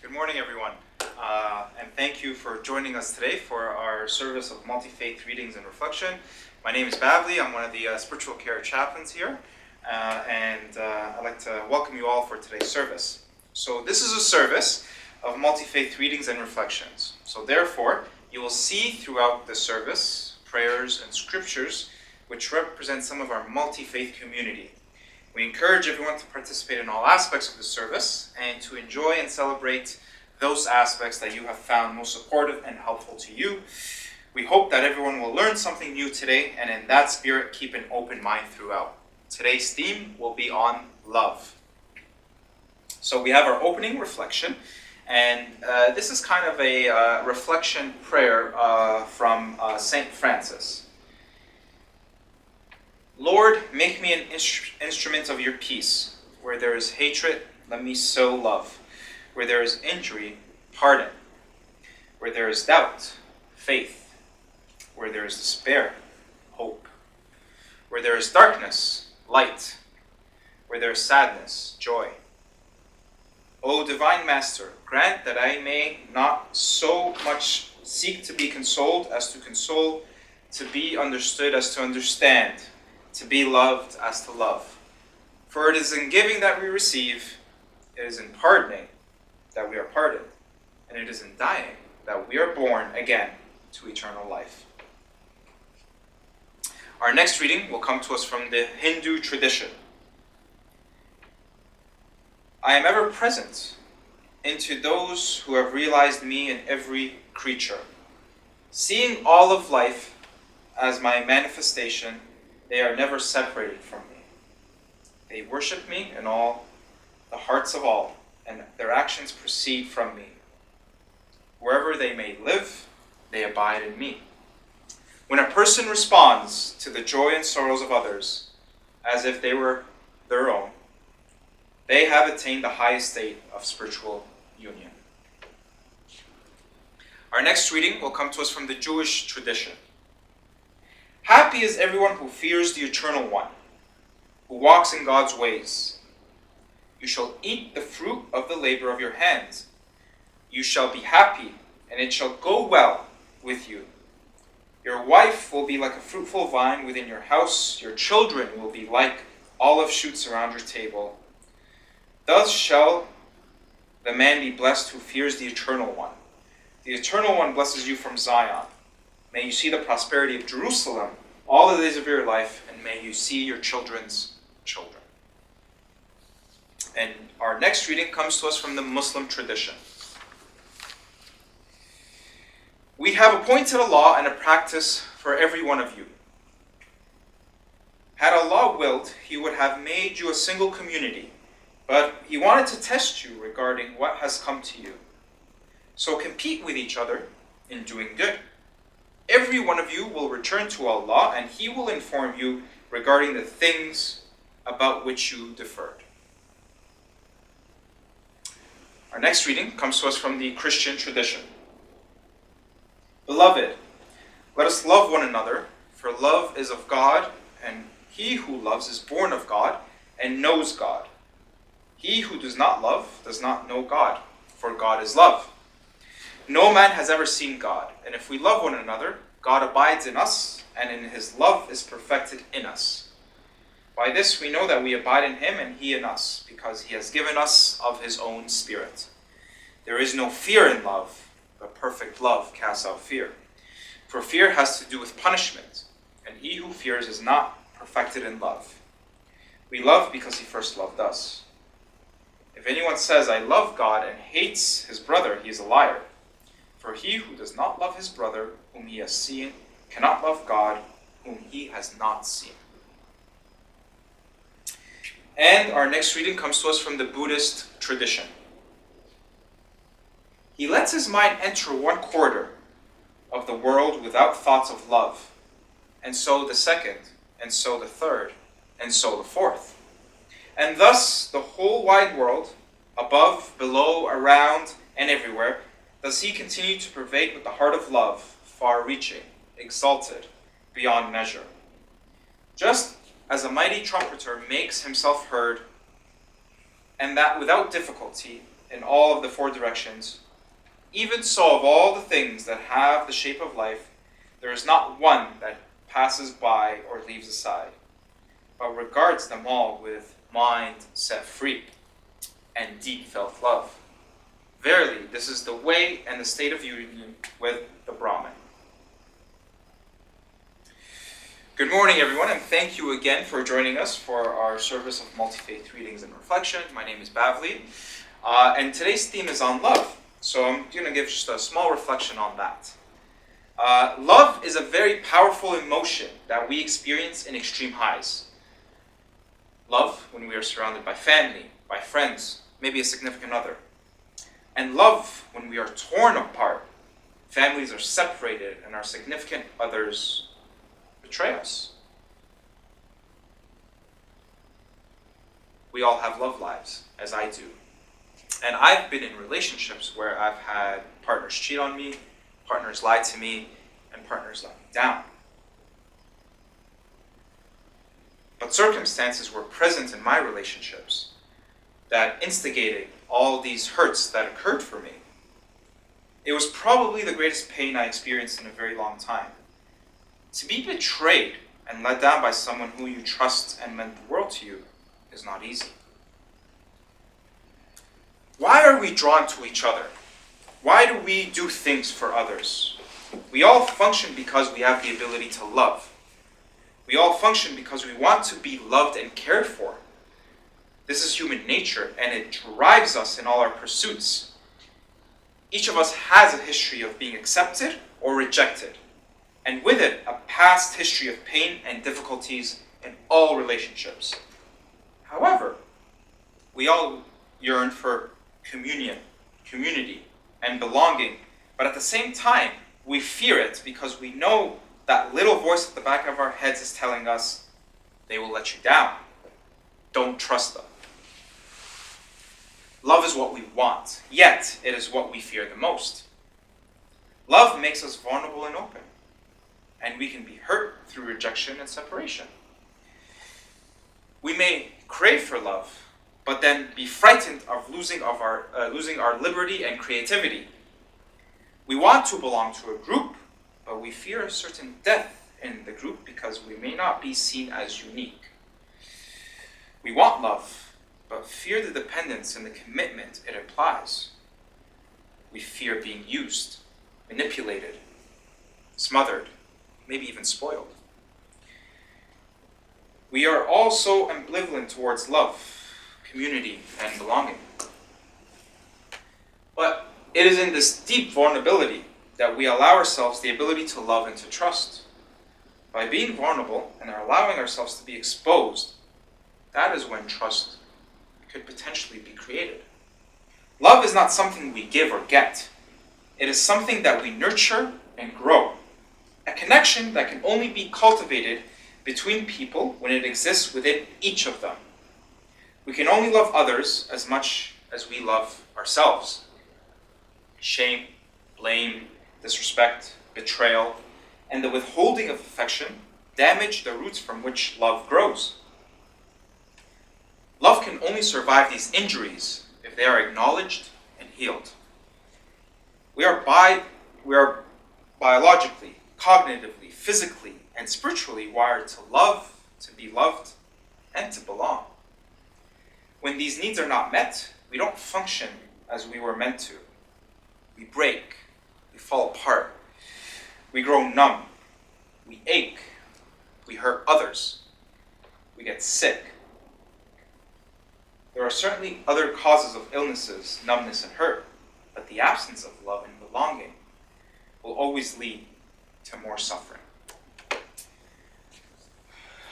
Good morning, everyone, and thank you for joining us today for our service of Multifaith Readings and Reflection. My name is Bavli. I'm one of the spiritual care chaplains here, and I'd like to welcome you all for today's service. So this is a service of Multifaith Readings and Reflections. So therefore, you will see throughout the service prayers and scriptures which represent some of our multi-faith community. We encourage everyone to participate in all aspects of the service and to enjoy and celebrate those aspects that you have found most supportive and helpful to you. We hope that everyone will learn something new today and in that spirit keep an open mind throughout. Today's theme will be on love. So we have our opening reflection, and this is kind of a reflection prayer from Saint Francis. Lord, make me an instrument of your peace. Where there is hatred, let me sow love. Where there is injury, pardon. Where there is doubt, faith. Where there is despair, hope. Where there is darkness, light. Where there is sadness, joy. O Divine Master, grant that I may not so much seek to be consoled as to console, to be understood as to understand, to be loved as to love. For it is in giving that we receive, it is in pardoning that we are pardoned, and it is in dying that we are born again to eternal life. Our next reading will come to us from the Hindu tradition. I am ever present into those who have realized me in every creature. Seeing all of life as my manifestation, they are never separated from me. They worship me in all the hearts of all, and their actions proceed from me. Wherever they may live, they abide in me. When a person responds to the joy and sorrows of others as if they were their own, they have attained the highest state of spiritual union. Our next reading will come to us from the Jewish tradition. Happy is everyone who fears the Eternal One, who walks in God's ways. You shall eat the fruit of the labor of your hands. You shall be happy, and it shall go well with you. Your wife will be like a fruitful vine within your house. Your children will be like olive shoots around your table. Thus shall the man be blessed who fears the Eternal One. The Eternal One blesses you from Zion. May you see the prosperity of Jerusalem all the days of your life, and may you see your children's children. And our next reading comes to us from the Muslim tradition. We have appointed a law and a practice for every one of you. Had Allah willed, He would have made you a single community, but He wanted to test you regarding what has come to you. So compete with each other in doing good. Every one of you will return to Allah, and He will inform you regarding the things about which you deferred. Our next reading comes to us from the Christian tradition. Beloved, let us love one another, for love is of God, and he who loves is born of God and knows God. He who does not love does not know God, for God is love. No man has ever seen God, and if we love one another, God abides in us, and in His love is perfected in us. By this we know that we abide in Him and He in us, because He has given us of His own Spirit. There is no fear in love, but perfect love casts out fear. For fear has to do with punishment, and he who fears is not perfected in love. We love because He first loved us. If anyone says, I love God, and hates his brother, he is a liar. For he who does not love his brother, whom he has seen, cannot love God, whom he has not seen. And our next reading comes to us from the Buddhist tradition. He lets his mind enter one quarter of the world without thoughts of love, and so the second, and so the third, and so the fourth. And thus the whole wide world, above, below, around, and everywhere, does he continue to pervade with the heart of love, far-reaching, exalted, beyond measure. Just as a mighty trumpeter makes himself heard, and that without difficulty, in all of the four directions. Even so, of all the things that have the shape of life, there is not one that passes by or leaves aside, but regards them all with mind set free and deep felt love. Verily, this is the way and the state of union with the Brahman. Good morning, everyone, and thank you again for joining us for our service of Multifaith Readings and Reflection. My name is Bavli, and today's theme is on love. So I'm going to give just a small reflection on that. Love is a very powerful emotion that we experience in extreme highs. Love when we are surrounded by family, by friends, maybe a significant other. And love when we are torn apart, families are separated, and our significant others betray us. We all have love lives, as I do. And I've been in relationships where I've had partners cheat on me, partners lie to me, and partners let me down. But circumstances were present in my relationships that instigated all these hurts that occurred for me. It was probably the greatest pain I experienced in a very long time. To be betrayed and let down by someone who you trust and meant the world to you is not easy. Why are we drawn to each other? Why do we do things for others? We all function because we have the ability to love. We all function because we want to be loved and cared for. This is human nature, and it drives us in all our pursuits. Each of us has a history of being accepted or rejected, and with it, a past history of pain and difficulties in all relationships. However, we all yearn for community, and belonging, but at the same time, we fear it because we know that little voice at the back of our heads is telling us, they will let you down. Don't trust them. Love is what we want, yet it is what we fear the most. Love makes us vulnerable and open, and we can be hurt through rejection and separation. We may crave for love, but then be frightened of losing our liberty and creativity. We want to belong to a group, but we fear a certain death in the group because we may not be seen as unique. We want love, but fear the dependence and the commitment it implies. We fear being used, manipulated, smothered, maybe even spoiled. We are all so ambivalent towards love, community, and belonging. But it is in this deep vulnerability that we allow ourselves the ability to love and to trust. By being vulnerable and allowing ourselves to be exposed, that is when trust could potentially be created. Love is not something we give or get. It is something that we nurture and grow. A connection that can only be cultivated between people when it exists within each of them. We can only love others as much as we love ourselves. Shame, blame, disrespect, betrayal, and the withholding of affection damage the roots from which love grows. Love can only survive these injuries if they are acknowledged and healed. We are biologically, cognitively, physically, and spiritually wired to love, to be loved, and to belong. When these needs are not met, we don't function as we were meant to. We break, we fall apart, we grow numb, we ache, we hurt others, we get sick. There are certainly other causes of illnesses, numbness, and hurt, but the absence of love and belonging will always lead to more suffering.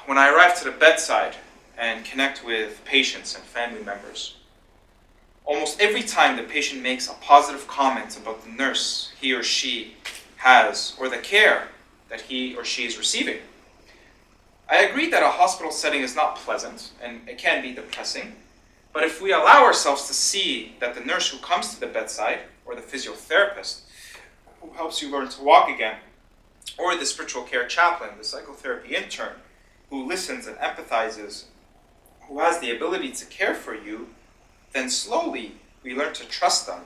When I arrive to the bedside and connect with patients and family members, almost every time the patient makes a positive comment about the nurse he or she has or the care that he or she is receiving, I agree that a hospital setting is not pleasant and it can be depressing, but if we allow ourselves to see that the nurse who comes to the bedside, or the physiotherapist who helps you learn to walk again, or the spiritual care chaplain, the psychotherapy intern, who listens and empathizes, who has the ability to care for you, then slowly we learn to trust them.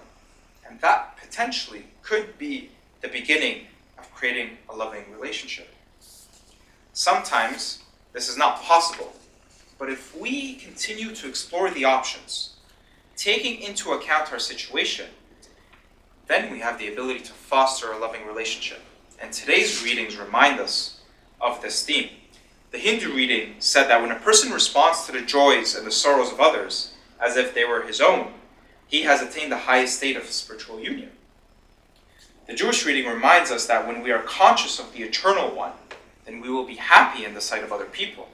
And that potentially could be the beginning of creating a loving relationship. Sometimes this is not possible, but if we continue to explore the options, taking into account our situation, then we have the ability to foster a loving relationship. And today's readings remind us of this theme. The Hindu reading said that when a person responds to the joys and the sorrows of others as if they were his own, he has attained the highest state of spiritual union. The Jewish reading reminds us that when we are conscious of the Eternal One, then we will be happy in the sight of other people.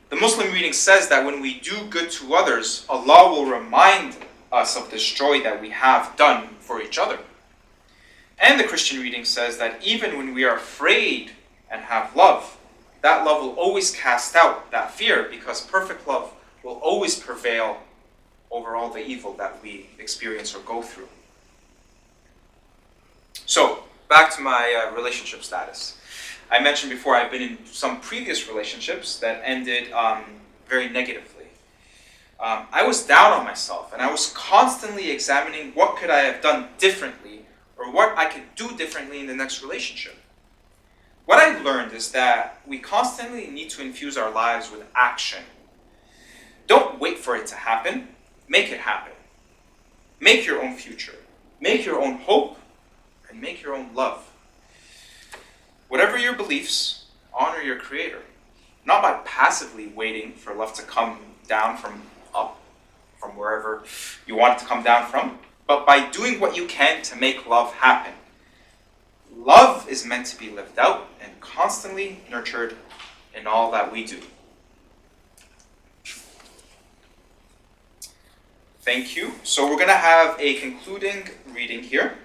The Muslim reading says that when we do good to others, Allah will remind us of this joy that we have done for each other. And the Christian reading says that even when we are afraid and have love, that love will always cast out that fear, because perfect love will always prevail over all the evil that we experience or go through. So, back to my relationship status. I mentioned before I've been in some previous relationships that ended very negatively. I was down on myself, and I was constantly examining what could I have done differently, or what I could do differently in the next relationship. What I learned is that we constantly need to infuse our lives with action. Don't wait for it to happen. Make it happen. Make your own future. Make your own hope, and make your own love. Whatever your beliefs, honor your Creator. Not by passively waiting for love to come down from wherever you want it to come down from, but by doing what you can to make love happen. Love is meant to be lived out and constantly nurtured in all that we do. Thank you. So we're going to have a concluding reading here.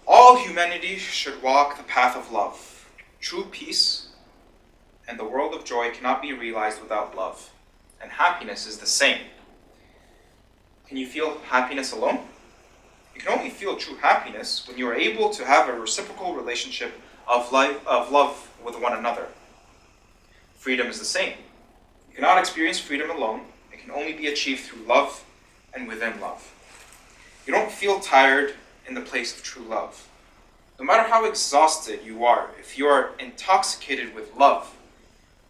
All humanity should walk the path of love. True peace and the world of joy cannot be realized without love. And happiness is the same. Can you feel happiness alone? You can only feel true happiness when you are able to have a reciprocal relationship of love with one another. Freedom is the same. You cannot experience freedom alone. It can only be achieved through love and within love. You don't feel tired in the place of true love. No matter how exhausted you are, if you are intoxicated with love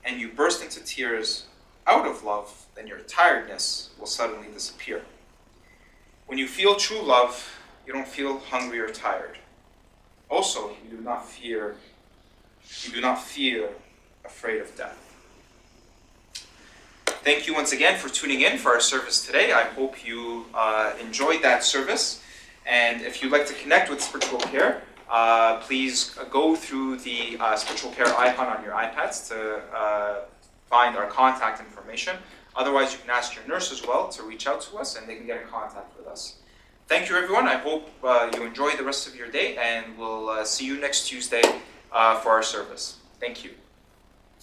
and you burst into tears out of love, then your tiredness will suddenly disappear. When you feel true love, you don't feel hungry or tired. Also, you do not fear afraid of death. Thank you once again for tuning in for our service today. I hope you enjoyed that service. And if you'd like to connect with Spiritual Care, please go through the Spiritual Care icon on your iPads to find our contact information. Otherwise, you can ask your nurse as well to reach out to us, and they can get in contact with us. Thank you, everyone. I hope you enjoy the rest of your day, and we'll see you next Tuesday for our service. Thank you.